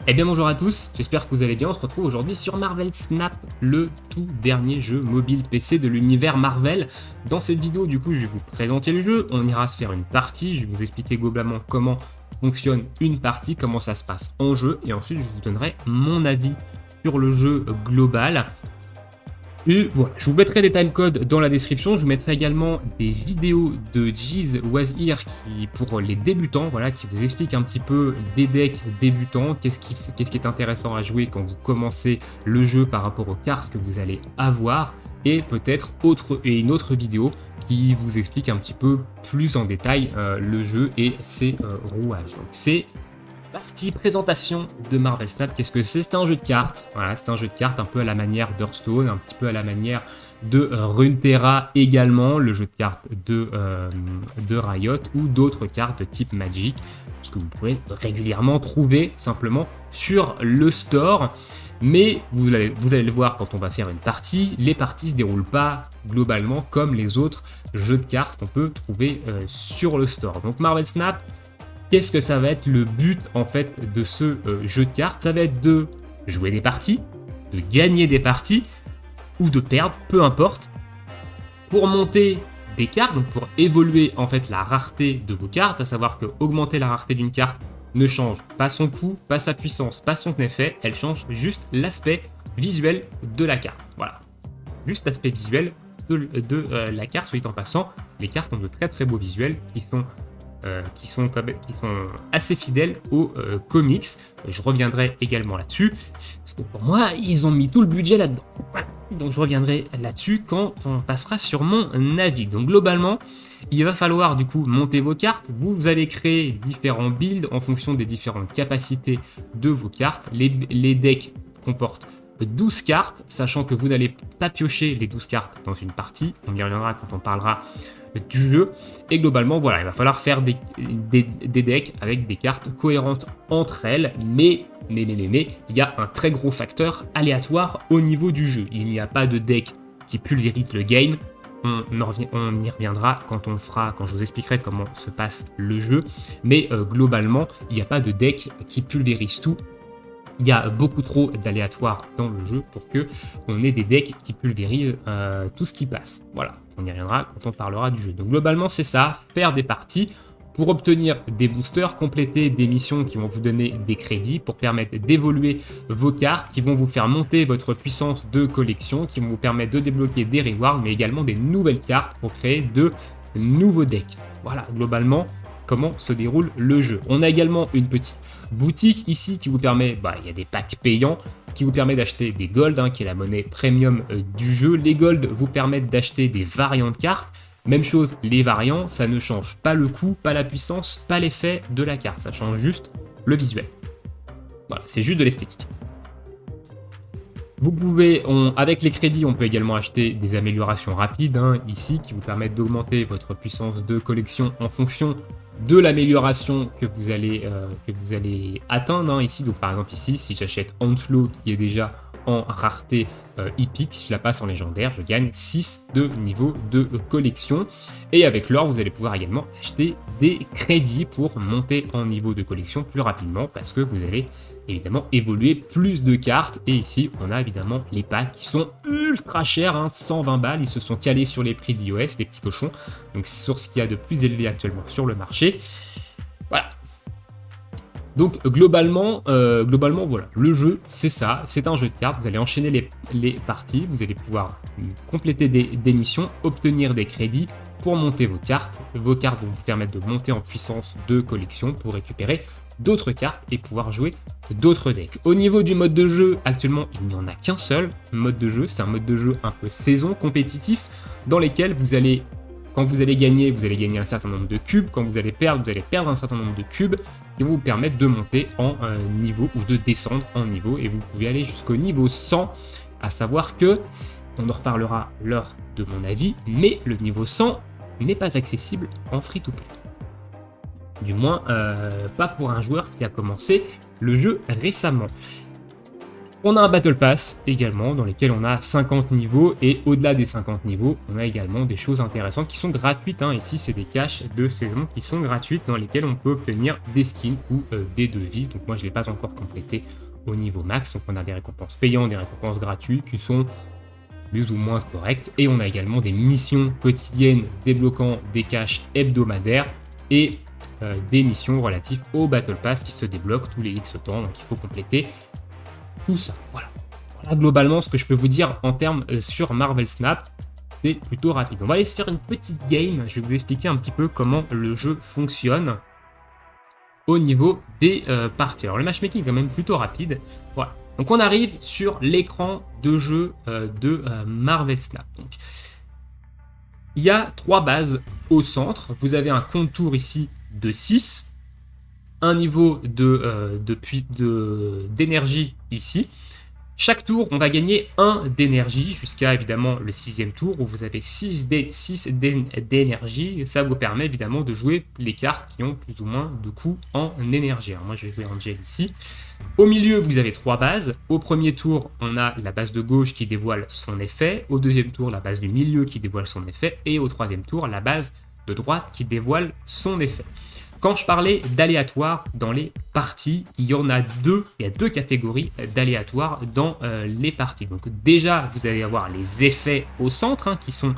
Eh bien bonjour à tous, j'espère que vous allez bien, on se retrouve aujourd'hui sur Marvel Snap, le tout dernier jeu mobile PC de l'univers Marvel. Dans cette vidéo du coup je vais vous présenter le jeu, on ira se faire une partie, je vais vous expliquer globalement comment fonctionne une partie, comment ça se passe en jeu, et ensuite je vous donnerai mon avis sur le jeu global. Et voilà, je vous mettrai des timecodes dans la description, je vous mettrai également des vidéos de Jeez Was Here qui, pour les débutants, voilà, qui vous explique un petit peu des decks débutants, qu'est-ce qui est intéressant à jouer quand vous commencez le jeu par rapport aux cartes que vous allez avoir, et peut-être une autre vidéo qui vous explique un petit peu plus en détail le jeu et ses rouages. Donc c'est partie présentation de Marvel Snap. Qu'est-ce que c'est? C'est un jeu de cartes. Voilà, c'est un jeu de cartes un peu à la manière d'Hearthstone, un petit peu à la manière de Runeterra également, le jeu de cartes de Riot, ou d'autres cartes de type Magic, ce que vous pouvez régulièrement trouver simplement sur le store. Mais vous allez le voir quand on va faire une partie, les parties ne se déroulent pas globalement comme les autres jeux de cartes qu'on peut trouver sur le store. Donc Marvel Snap, qu'est-ce que ça va être le but en fait de ce jeu de cartes? Ça va être de jouer des parties, de gagner des parties ou de perdre, peu importe, pour monter des cartes, donc pour évoluer en fait la rareté de vos cartes, à savoir que augmenter la rareté d'une carte ne change pas son coût, pas sa puissance, pas son effet, elle change juste l'aspect visuel de la carte. Voilà, juste l'aspect visuel de la carte, soit dit en passant, les cartes ont de très très beaux visuels qui sont assez fidèles aux comics. Je reviendrai également là-dessus, parce que pour moi, ils ont mis tout le budget là-dedans. Voilà. Donc je reviendrai là-dessus quand on passera sur mon avis. Donc globalement, il va falloir du coup monter vos cartes. Vous allez créer différents builds en fonction des différentes capacités de vos cartes. Les decks comportent 12 cartes, sachant que vous n'allez pas piocher les 12 cartes dans une partie. On y reviendra quand on parlera du jeu, et globalement voilà, il va falloir faire des decks avec des cartes cohérentes entre elles, mais il y a un très gros facteur aléatoire au niveau du jeu. Il n'y a pas de deck qui pulvérise le game. On y reviendra quand je vous expliquerai comment se passe le jeu, mais globalement il n'y a pas de deck qui pulvérise tout. Il y a beaucoup trop d'aléatoires dans le jeu pour que on ait des decks qui pulvérisent tout ce qui passe. Voilà, on y reviendra quand on parlera du jeu. Donc globalement c'est ça, faire des parties pour obtenir des boosters, compléter des missions qui vont vous donner des crédits pour permettre d'évoluer vos cartes, qui vont vous faire monter votre puissance de collection, qui vont vous permettre de débloquer des rewards, mais également des nouvelles cartes pour créer de nouveaux decks. Voilà, globalement, comment se déroule le jeu. On a également une petite boutique ici qui vous permet, il y a des packs payants qui vous permet d'acheter des gold, qui est la monnaie premium du jeu. Les gold vous permettent d'acheter des variants de cartes. Même chose, les variants, ça ne change pas le coût, pas la puissance, pas l'effet de la carte, ça change juste le visuel. Voilà, c'est juste de l'esthétique. Vous pouvez, avec les crédits, on peut également acheter des améliorations rapides, ici, qui vous permettent d'augmenter votre puissance de collection en fonction de l'amélioration que vous allez atteindre, ici. Donc par exemple ici, si j'achète Onslaught qui est déjà en rareté hippique, si je la passe en légendaire, je gagne 6 de niveau de collection. Et avec l'or, vous allez pouvoir également acheter des crédits pour monter en niveau de collection plus rapidement, parce que vous allez évidemment évoluer plus de cartes. Et ici, on a évidemment les packs qui sont ultra chers, 120 balles. Ils se sont calés sur les prix d'iOS, les petits cochons. Donc c'est sur ce qu'il y a de plus élevé actuellement sur le marché. Voilà. Donc globalement voilà, le jeu c'est ça, c'est un jeu de cartes, vous allez enchaîner les parties, vous allez pouvoir compléter des missions, obtenir des crédits pour monter vos cartes vont vous permettre de monter en puissance de collection pour récupérer d'autres cartes et pouvoir jouer d'autres decks. Au niveau du mode de jeu, actuellement il n'y en a qu'un seul mode de jeu, c'est un mode de jeu un peu saison compétitif dans lequel quand vous allez gagner un certain nombre de cubes. Quand vous allez perdre un certain nombre de cubes qui vont vous permettre de monter en niveau ou de descendre en niveau. Et vous pouvez aller jusqu'au niveau 100, à savoir que, on en reparlera lors de mon avis, mais le niveau 100 n'est pas accessible en free-to-play. Du moins, pas pour un joueur qui a commencé le jeu récemment. On a un Battle Pass également, dans lesquels on a 50 niveaux, et au-delà des 50 niveaux, on a également des choses intéressantes qui sont gratuites. Ici, c'est des caches de saison qui sont gratuites, dans lesquelles on peut obtenir des skins ou des devises. Donc moi, je ne l'ai pas encore complété au niveau max. Donc on a des récompenses payantes, des récompenses gratuites qui sont plus ou moins correctes. Et on a également des missions quotidiennes débloquant des caches hebdomadaires et des missions relatives au Battle Pass qui se débloquent tous les X temps. Donc il faut compléter tout ça. Voilà, globalement ce que je peux vous dire en termes sur Marvel Snap. C'est plutôt rapide. On va aller se faire une petite game. Je vais vous expliquer un petit peu comment le jeu fonctionne au niveau des parties. Alors le matchmaking est quand même plutôt rapide. Voilà. Donc on arrive sur l'écran de jeu de Marvel Snap. Donc, il y a 3 bases au centre. Vous avez un contour ici de 6. Un niveau d'énergie ici. Chaque tour, on va gagner 1 d'énergie jusqu'à évidemment le 6e tour où vous avez 6 d'énergie. Ça vous permet évidemment de jouer les cartes qui ont plus ou moins de coûts en énergie. Alors moi, je vais jouer Angel ici. Au milieu, vous avez 3 bases. Au premier tour, on a la base de gauche qui dévoile son effet. Au deuxième tour, la base du milieu qui dévoile son effet. Et au troisième tour, la base de droite qui dévoile son effet. Quand je parlais d'aléatoire dans les parties, il y a deux catégories d'aléatoire dans les parties. Donc déjà, vous allez avoir les effets au centre, qui sont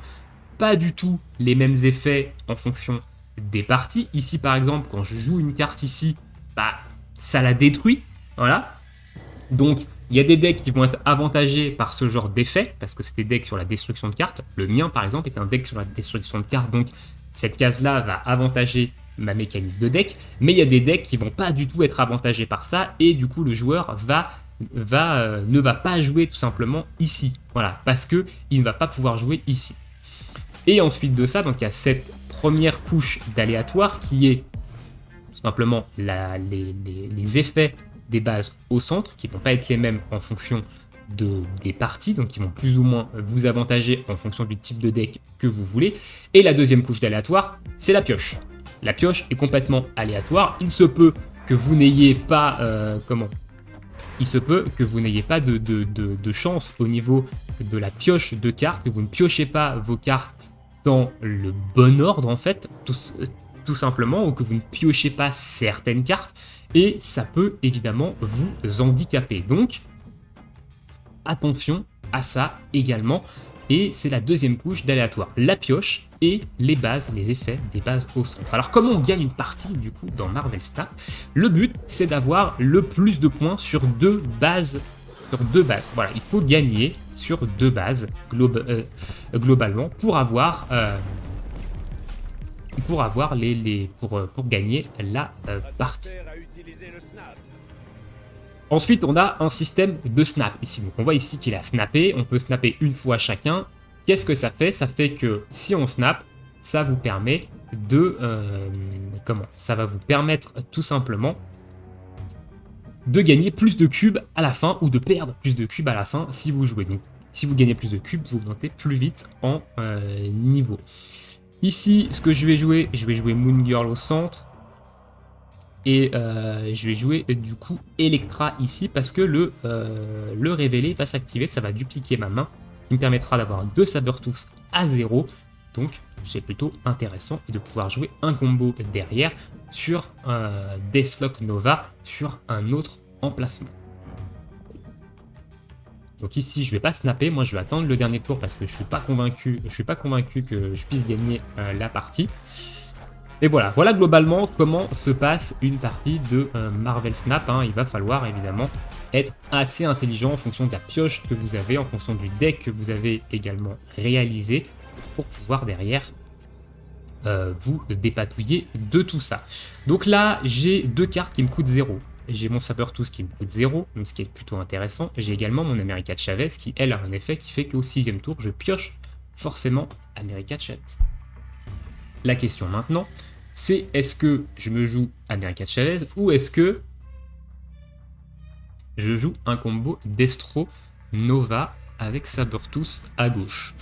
pas du tout les mêmes effets en fonction des parties. Ici, par exemple, quand je joue une carte ici, ça la détruit. Voilà. Donc, il y a des decks qui vont être avantagés par ce genre d'effet, parce que c'est des decks sur la destruction de cartes. Le mien, par exemple, est un deck sur la destruction de cartes, donc cette case-là va avantager ma mécanique de deck, mais il y a des decks qui vont pas du tout être avantagés par ça, et du coup le joueur ne va pas jouer tout simplement ici, voilà, parce que il ne va pas pouvoir jouer ici. Et ensuite de ça, donc il y a cette première couche d'aléatoire qui est tout simplement les effets des bases au centre, qui vont pas être les mêmes en fonction des parties, donc qui vont plus ou moins vous avantager en fonction du type de deck que vous voulez. Et la deuxième couche d'aléatoire, c'est la pioche. La pioche est complètement aléatoire. Il se peut que vous n'ayez pas il se peut que vous n'ayez pas de chance au niveau de la pioche de cartes, que vous ne piochez pas vos cartes dans le bon ordre en fait, tout simplement, ou que vous ne piochez pas certaines cartes, et ça peut évidemment vous handicaper. Donc attention à ça également. Et c'est la deuxième couche d'aléatoire, la pioche et les bases, les effets des bases au centre. Alors comment on gagne une partie du coup dans Marvel Snap? Le but c'est d'avoir le plus de points sur deux bases. Voilà, il faut gagner sur 2 bases globalement pour avoir pour gagner la partie. Ensuite, on a un système de snap ici. Donc, on voit ici qu'il a snappé. On peut snapper une fois chacun. Qu'est-ce que ça fait? Ça fait que si on snap, ça vous permet de... Ça va vous permettre tout simplement de gagner plus de cubes à la fin ou de perdre plus de cubes à la fin si vous jouez. Donc, si vous gagnez plus de cubes, vous montez plus vite en niveau. Ici, ce que je vais jouer Moon Girl au centre. Et je vais jouer du coup Electra ici parce que le révélé va s'activer, ça va dupliquer ma main, ce qui me permettra d'avoir 2 Sabertooth à 0. Donc c'est plutôt intéressant et de pouvoir jouer un combo derrière sur Deathlock Nova sur un autre emplacement. Donc ici je vais pas snapper, moi je vais attendre le dernier tour parce que je suis pas convaincu que je puisse gagner la partie. Et voilà globalement comment se passe une partie de Marvel Snap. Il va falloir évidemment être assez intelligent en fonction de la pioche que vous avez, en fonction du deck que vous avez également réalisé pour pouvoir derrière vous dépatouiller de tout ça. Donc là, j'ai 2 cartes qui me coûtent 0. J'ai mon Sabertooth qui me coûte 0, donc ce qui est plutôt intéressant. J'ai également mon America Chavez qui, elle, a un effet qui fait qu'au 6e tour, je pioche forcément America Chavez. La question maintenant, c'est est-ce que je me joue America Chavez ou est-ce que je joue un combo Destro Nova avec Sabertooth à gauche.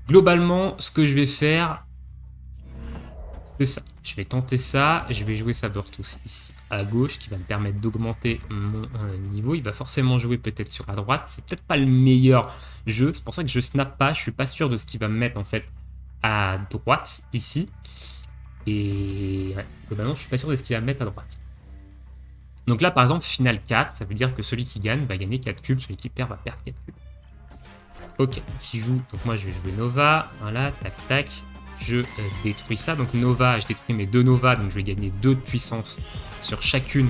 Globalement, ce que je vais faire, C'est ça. Je vais tenter ça. Je vais jouer Sabertooth ici à gauche, qui va me permettre d'augmenter mon niveau. Il va forcément jouer peut-être sur la droite. C'est peut-être pas le meilleur jeu. C'est pour ça que je snap pas. Je suis pas sûr de ce qu'il va me mettre en fait à droite ici. Et ouais, globalement, je suis pas sûr de ce qu'il va me mettre à droite. Donc là, par exemple, finale 4, ça veut dire que celui qui gagne va gagner 4 cubes, celui qui perd va perdre 4 cubes. Ok, qui joue. Donc moi, je vais jouer Nova. Voilà, tac, tac. Je détruis ça. Donc Nova, je détruis mes 2 Nova, donc je vais gagner 2 de puissance sur chacune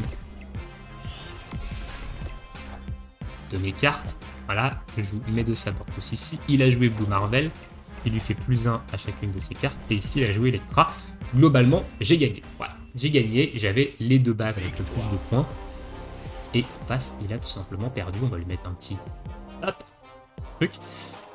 de mes cartes. Voilà, je joue mes 2 Sabertooth ici. Il a joué Blue Marvel. Il lui fait +1 à chacune de ses cartes. Et ici, il a joué Electra. Globalement, j'ai gagné. Voilà, j'ai gagné. J'avais les 2 bases avec le plus de points. Et en face, il a tout simplement perdu. On va lui mettre un petit hop, truc.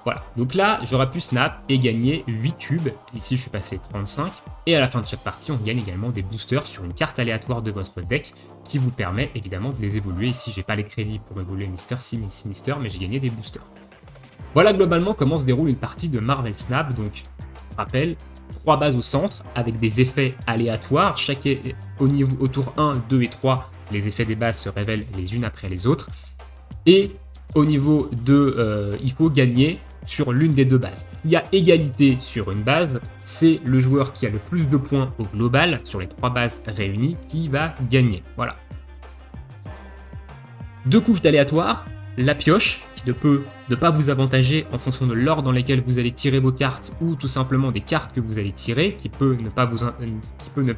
Voilà. Donc là, j'aurais pu snap et gagner 8 cubes. Ici, je suis passé 35. Et à la fin de chaque partie, on gagne également des boosters sur une carte aléatoire de votre deck qui vous permet évidemment de les évoluer. Ici, j'ai pas les crédits pour évoluer Mister Sinister, mais j'ai gagné des boosters. Voilà globalement comment se déroule une partie de Marvel Snap. Donc, rappel, 3 bases au centre avec des effets aléatoires. Chaque au tour 1, 2 et 3, les effets des bases se révèlent les unes après les autres. Et au niveau de... il faut gagner sur l'une des 2 bases. S'il y a égalité sur une base, c'est le joueur qui a le plus de points au global sur les 3 bases réunies qui va gagner. Voilà. 2 couches d'aléatoire. La pioche, qui ne peut ne pas vous avantager en fonction de l'ordre dans lequel vous allez tirer vos cartes, ou tout simplement des cartes que vous allez tirer, qui peut ne pas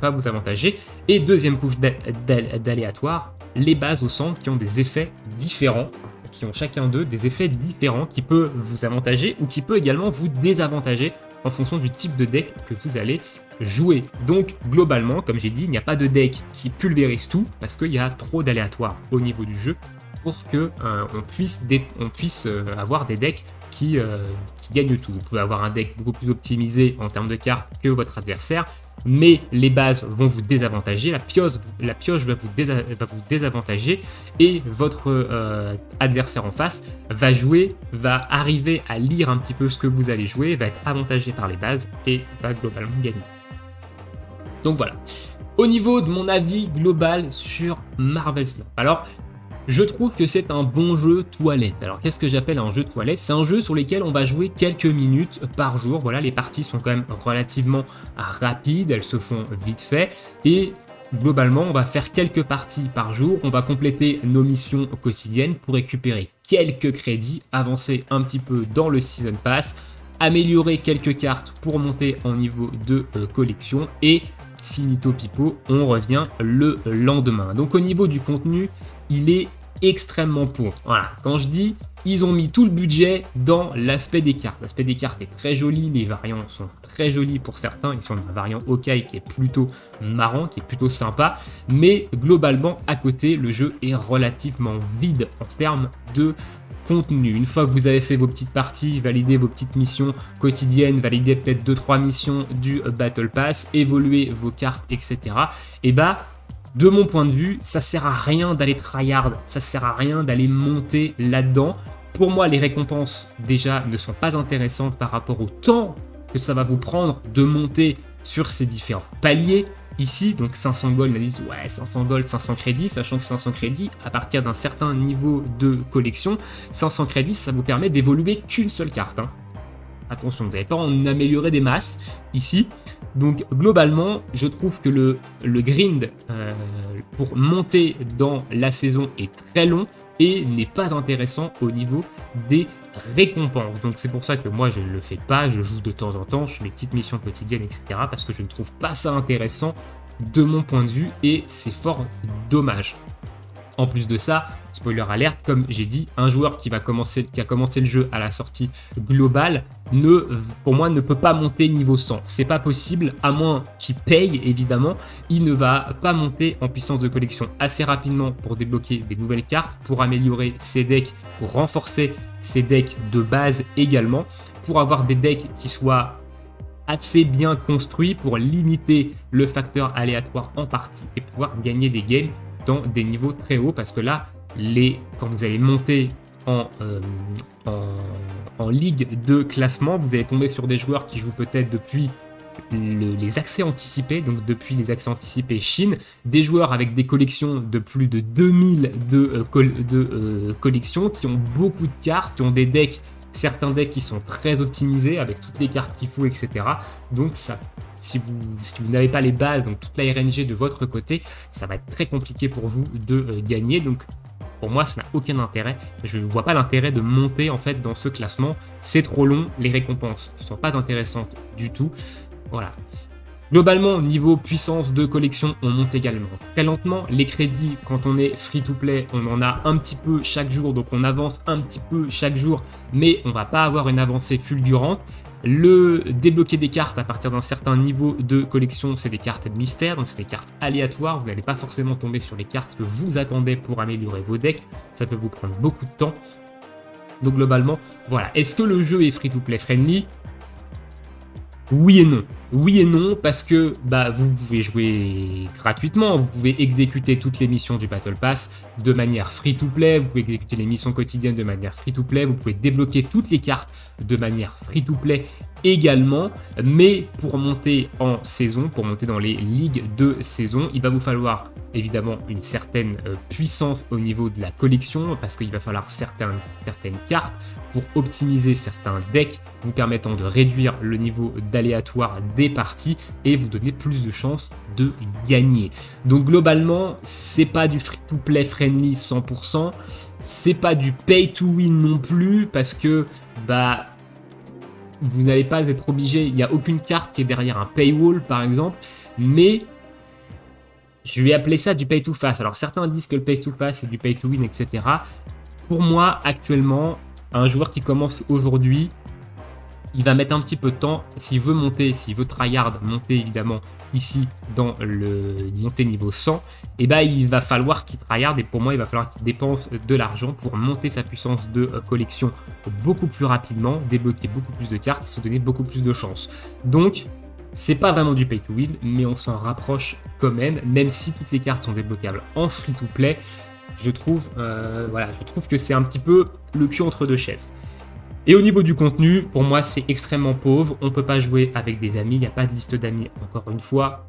vous avantager. Et deuxième couche d'aléatoire, les bases au centre qui ont des effets différents, qui ont chacun d'eux des effets différents, qui peut vous avantager ou qui peut également vous désavantager en fonction du type de deck que vous allez jouer. Donc globalement, comme j'ai dit, il n'y a pas de deck qui pulvérise tout, parce qu'il y a trop d'aléatoires au niveau du jeu, pour que on puisse avoir des decks qui gagnent tout. Vous pouvez avoir un deck beaucoup plus optimisé en termes de cartes que votre adversaire, mais les bases vont vous désavantager, la pioche va vous désavantager, et votre adversaire en face va arriver à lire un petit peu ce que vous allez jouer, va être avantagé par les bases et va globalement gagner. Donc voilà, au niveau de mon avis global sur Marvel Snap. Alors, je trouve que c'est un bon jeu toilette. Alors qu'est-ce que j'appelle un jeu toilette? C'est un jeu sur lequel on va jouer quelques minutes par jour. Voilà, les parties sont quand même relativement rapides, elles se font vite fait. Et globalement, on va faire quelques parties par jour. On va compléter nos missions quotidiennes pour récupérer quelques crédits, avancer un petit peu dans le Season Pass, améliorer quelques cartes pour monter en niveau de collection et finito pipo, on revient le lendemain. Donc au niveau du contenu, il est extrêmement pauvre. Voilà, quand je dis ils ont mis tout le budget dans l'aspect des cartes. L'aspect des cartes est très joli, les variants sont très jolis pour certains, ils sont un variant Hawkeye qui est plutôt marrant, qui est plutôt sympa, mais globalement à côté, le jeu est relativement vide en termes de contenu. Une fois que vous avez fait vos petites parties, validé vos petites missions quotidiennes, validé peut-être 2-3 missions du Battle Pass, évoluer vos cartes, etc. Et bah, de mon point de vue, ça sert à rien d'aller tryhard, ça sert à rien d'aller monter là-dedans. Pour moi, les récompenses déjà ne sont pas intéressantes par rapport au temps que ça va vous prendre de monter sur ces différents paliers. Ici, donc 500 gold, on a dit ouais 500 gold, 500 crédits, sachant que 500 crédits, à partir d'un certain niveau de collection, 500 crédits, ça vous permet d'évoluer qu'une seule carte. Hein. Attention, vous n'allez pas en améliorer des masses ici. Donc globalement, je trouve que le grind pour monter dans la saison est très long et n'est pas intéressant au niveau des récompenses. Donc c'est pour ça que moi je ne le fais pas, je joue de temps en temps, je fais mes petites missions quotidiennes, etc. parce que je ne trouve pas ça intéressant de mon point de vue et c'est fort dommage. En plus de ça, spoiler alerte, comme j'ai dit, un joueur qui a commencé le jeu à la sortie globale, pour moi, ne peut pas monter niveau 100. C'est pas possible, à moins qu'il paye, évidemment. Il ne va pas monter en puissance de collection assez rapidement pour débloquer des nouvelles cartes, pour améliorer ses decks, pour renforcer ses decks de base également, pour avoir des decks qui soient assez bien construits pour limiter le facteur aléatoire en partie et pouvoir gagner des games dans des niveaux très hauts, parce que là, quand vous allez monter en ligue de classement, vous allez tomber sur des joueurs qui jouent peut-être depuis les accès anticipés, donc depuis les accès anticipés Chine, des joueurs avec des collections de plus de 2000 collections, qui ont beaucoup de cartes, qui ont des decks, certains decks qui sont très optimisés avec toutes les cartes qu'il faut, etc. Donc ça, si vous n'avez pas les bases, donc toute la RNG de votre côté, ça va être très compliqué pour vous de gagner. Donc pour moi, ça n'a aucun intérêt. Je ne vois pas l'intérêt de monter en fait dans ce classement. C'est trop long, les récompenses ne sont pas intéressantes du tout. Voilà. Globalement, niveau puissance de collection, on monte également très lentement. Les crédits, quand on est free-to-play, on en a un petit peu chaque jour, donc on avance un petit peu chaque jour, mais on va pas avoir une avancée fulgurante. Le débloquer des cartes à partir d'un certain niveau de collection, c'est des cartes mystères, donc c'est des cartes aléatoires. Vous n'allez pas forcément tomber sur les cartes que vous attendez pour améliorer vos decks. Ça peut vous prendre beaucoup de temps. Donc globalement, voilà. Est-ce que le jeu est free-to-play friendly ? Oui et non. Oui et non, parce que vous pouvez jouer gratuitement, vous pouvez exécuter toutes les missions du Battle Pass de manière free-to-play, vous pouvez exécuter les missions quotidiennes de manière free-to-play, vous pouvez débloquer toutes les cartes de manière free-to-play également, mais pour monter en saison, pour monter dans les ligues de saison, il va vous falloir évidemment une certaine puissance au niveau de la collection, parce qu'il va falloir certaines cartes pour optimiser certains decks, vous permettant de réduire le niveau d'aléatoire des parties et vous donner plus de chances de gagner. Donc globalement, c'est pas du free-to-play friendly 100%, c'est pas du pay-to-win non plus, parce que vous n'allez pas être obligé, il n'y a aucune carte qui est derrière un paywall par exemple, mais je vais appeler ça du pay-to-fast. Alors certains disent que le pay-to-fast c'est du pay-to-win, etc. Pour moi, actuellement, un joueur qui commence aujourd'hui, il va mettre un petit peu de temps. S'il veut monter, s'il veut tryhard, monter évidemment ici dans le monter niveau 100, et il va falloir qu'il tryhard, et pour moi il va falloir qu'il dépense de l'argent pour monter sa puissance de collection beaucoup plus rapidement, débloquer beaucoup plus de cartes et se donner beaucoup plus de chances. Donc c'est pas vraiment du pay to win, mais on s'en rapproche quand même si toutes les cartes sont débloquables en free to play. Je trouve que c'est un petit peu le cul entre deux chaises. Et au niveau du contenu, pour moi, c'est extrêmement pauvre. On ne peut pas jouer avec des amis. Il n'y a pas de liste d'amis, encore une fois.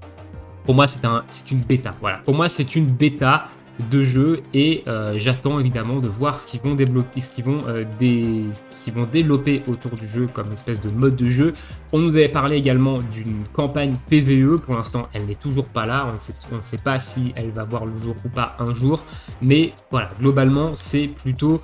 Pour moi, c'est une bêta. Voilà. Pour moi, c'est une bêta de jeu et j'attends évidemment de voir ce qu'ils vont développer, ce qu'ils vont développer autour du jeu comme espèce de mode de jeu. On nous avait parlé également d'une campagne PvE. Pour l'instant, elle n'est toujours pas là. On ne sait pas si elle va voir le jour ou pas un jour. Mais voilà, globalement, c'est plutôt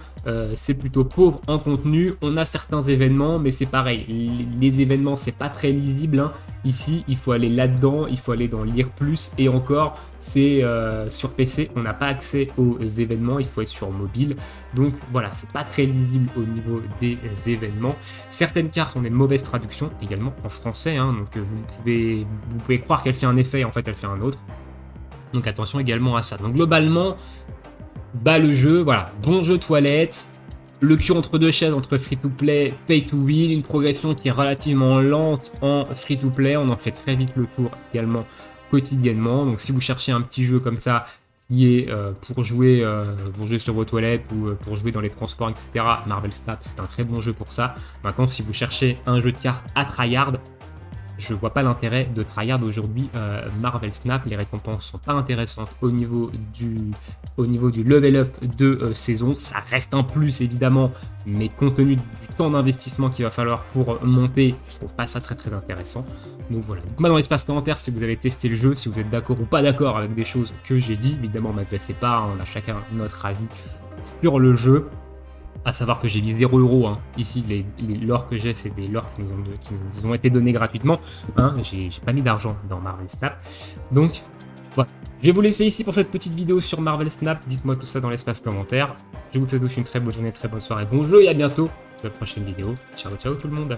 pauvre en contenu. On a certains événements, mais c'est pareil. Les événements, c'est pas très lisible, hein. Ici, il faut aller là-dedans, il faut aller dans Lire Plus, et encore, c'est sur PC, on n'a pas accès aux événements, il faut être sur mobile. Donc voilà, c'est pas très lisible au niveau des événements. Certaines cartes ont des mauvaises traductions, également en français, hein, donc vous pouvez croire qu'elle fait un effet, en fait elle fait un autre. Donc attention également à ça. Donc globalement, le jeu, voilà, bon jeu toilette. Le cul entre deux chaises entre free-to-play, pay-to-win, une progression qui est relativement lente en free-to-play, on en fait très vite le tour également quotidiennement. Donc si vous cherchez un petit jeu comme ça qui est pour jouer sur vos toilettes ou pour jouer dans les transports, etc., Marvel Snap, c'est un très bon jeu pour ça. Maintenant, si vous cherchez un jeu de cartes à tryhard, je vois pas l'intérêt de tryhard aujourd'hui. Marvel Snap, les récompenses sont pas intéressantes au niveau du level up de saison. Ça reste un plus évidemment, mais compte tenu du temps d'investissement qu'il va falloir pour monter, je trouve pas ça très très intéressant. Donc voilà, dites-moi dans l'espace commentaire si vous avez testé le jeu, si vous êtes d'accord ou pas d'accord avec des choses que j'ai dit. Évidemment, m'agressez pas, on a chacun notre avis sur le jeu. À savoir que j'ai mis 0€. Hein. Ici, les lores que j'ai, c'est des lores qui nous ont été donnés gratuitement. Hein. J'ai pas mis d'argent dans Marvel Snap. Donc, voilà. Je vais vous laisser ici pour cette petite vidéo sur Marvel Snap. Dites-moi tout ça dans l'espace commentaire. Je vous souhaite tous une très bonne journée, très bonne soirée, bon jeu et à bientôt pour la prochaine vidéo. Ciao, ciao tout le monde.